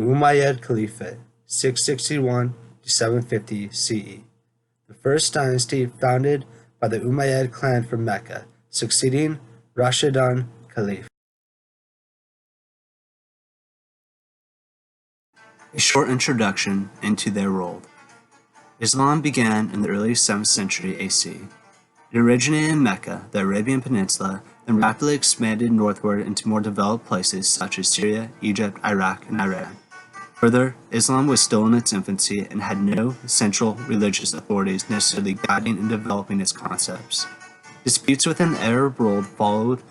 The Umayyad Caliphate, 661 to 750 CE. The first dynasty founded by the Umayyad clan from Mecca, succeeding Rashidun Caliph. A short introduction into their world. Islam began in the early 7th century AC. It originated in Mecca, the Arabian Peninsula, then rapidly expanded northward into more developed places such as Syria, Egypt, Iraq, and Iran. Further, Islam was still in its infancy and had no central religious authorities necessarily guiding and developing its concepts. Disputes within the Arab world followed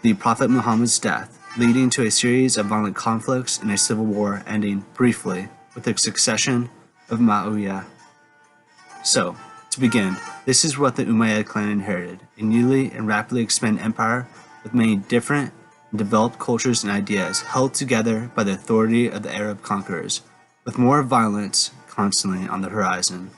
the Prophet Muhammad's death, leading to a series of violent conflicts and a civil war ending briefly with the succession of Muayyad. So, to begin, this is what the Umayyad clan inherited, a newly and rapidly expanding empire with many different and developed cultures and ideas held together by the authority of the Arab conquerors, with more violence constantly on the horizon.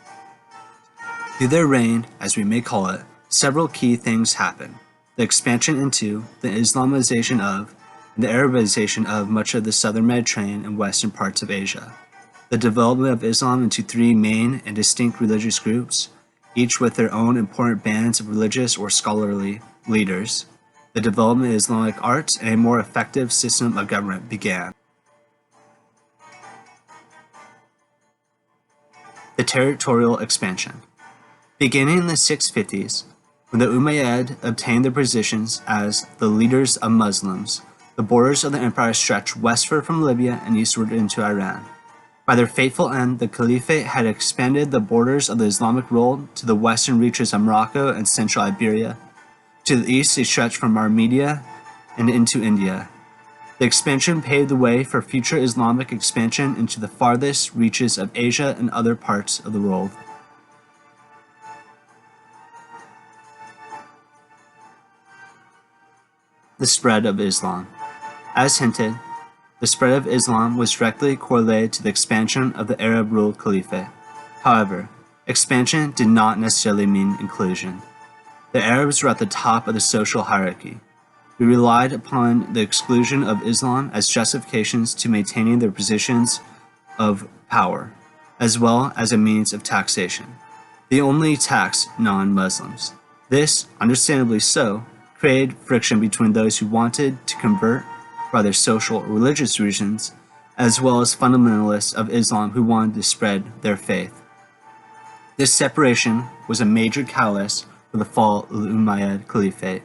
Through their reign, as we may call it, several key things happened. The expansion into, the Islamization of, and the Arabization of much of the southern Mediterranean and western parts of Asia. The development of Islam into three main and distinct religious groups, each with their own important bands of religious or scholarly leaders. The development of Islamic arts and a more effective system of government began. The territorial expansion. Beginning in the 650s, when the Umayyad obtained their positions as the leaders of Muslims, the borders of the empire stretched westward from Libya and eastward into Iran. By their fateful end, the Caliphate had expanded the borders of the Islamic world to the western reaches of Morocco and central Iberia. To the east, they stretched from Armenia and into India. The expansion paved the way for future Islamic expansion into the farthest reaches of Asia and other parts of the world. The spread of Islam. As hinted, the spread of Islam was directly correlated to the expansion of the Arab-ruled Caliphate. However, expansion did not necessarily mean inclusion. The Arabs were at the top of the social hierarchy. We relied upon the exclusion of Islam as justifications to maintaining their positions of power, as well as a means of taxation. They only taxed non-Muslims. This, understandably so, created friction between those who wanted to convert for other social or religious reasons, as well as fundamentalists of Islam who wanted to spread their faith. This separation was a major catalyst for the fall of the Umayyad Caliphate.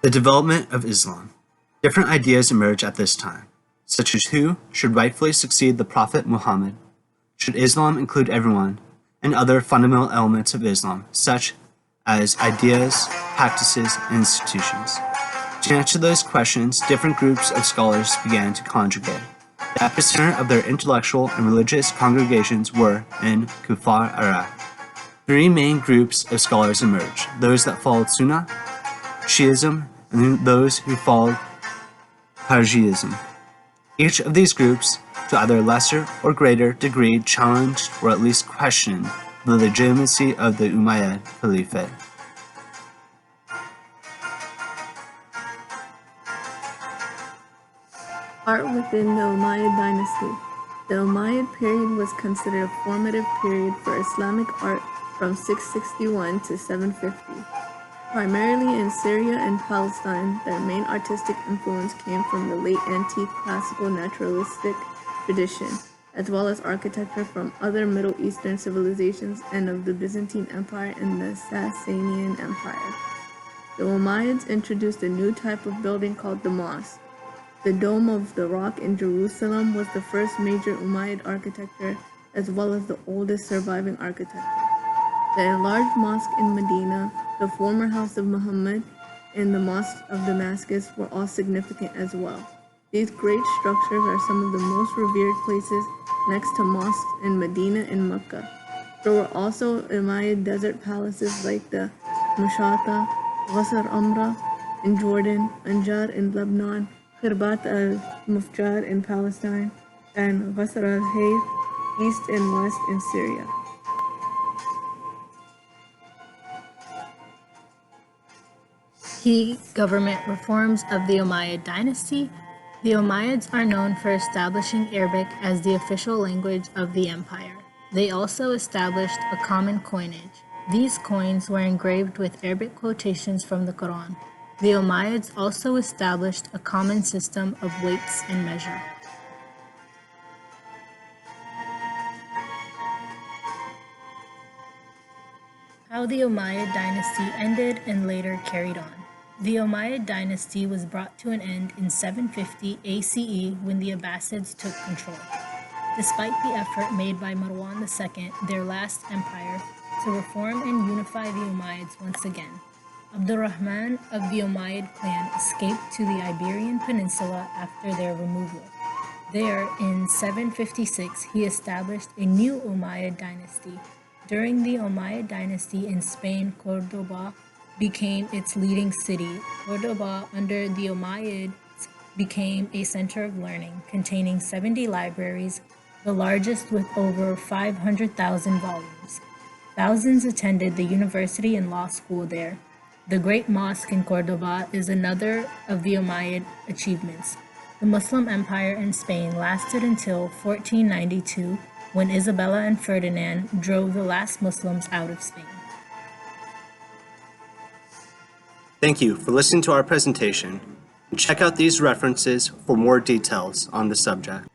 The development of Islam. Different ideas emerged at this time, such as who should rightfully succeed the Prophet Muhammad, should Islam include everyone, and other fundamental elements of Islam, such as ideas, practices, and institutions. To answer those questions, different groups of scholars began to congregate. The epicenter of their intellectual and religious congregations were in Kufar, Iraq. Three main groups of scholars emerged: those that followed Sunnah, Shiism, and those who followed Kharjism. Each of these groups, to either a lesser or greater degree, challenged or at least questioned the legitimacy of the Umayyad Caliphate. Art within the Umayyad dynasty. The Umayyad period was considered a formative period for Islamic art from 661 to 750. Primarily in Syria and Palestine, their main artistic influence came from the late antique classical naturalistic tradition, as well as architecture from other Middle Eastern civilizations and of the Byzantine Empire and the Sasanian Empire. The Umayyads introduced a new type of building called the mosque. The Dome of the Rock in Jerusalem was the first major Umayyad architecture, as well as the oldest surviving architecture. The enlarged mosque in Medina, the former house of Muhammad, and the mosque of Damascus were all significant as well. These great structures are some of the most revered places next to mosques in Medina and Mecca. There were also Umayyad desert palaces like the Mushata, Ghasr Amra in Jordan, Anjar in Lebanon, Khirbat al-Mufjar in Palestine, and Ghasr al-Hayth east and west in Syria. Key government reforms of the Umayyad dynasty. The Umayyads are known for establishing Arabic as the official language of the empire. They also established a common coinage. These coins were engraved with Arabic quotations from the Quran. The Umayyads also established a common system of weights and measure. How the Umayyad dynasty ended and later carried on. The Umayyad dynasty was brought to an end in 750 ACE when the Abbasids took control. Despite the effort made by Marwan II, their last empire, to reform and unify the Umayyads once again, Abdurrahman of the Umayyad clan escaped to the Iberian Peninsula after their removal. There, in 756, he established a new Umayyad dynasty. During the Umayyad dynasty in Spain, Cordoba became its leading city. Cordoba, under the Umayyads, became a center of learning, containing 70 libraries, the largest with over 500,000 volumes. Thousands attended the university and law school there. The Great Mosque in Cordoba is another of the Umayyad achievements. The Muslim Empire in Spain lasted until 1492, when Isabella and Ferdinand drove the last Muslims out of Spain. Thank you for listening to our presentation. Check out these references for more details on the subject.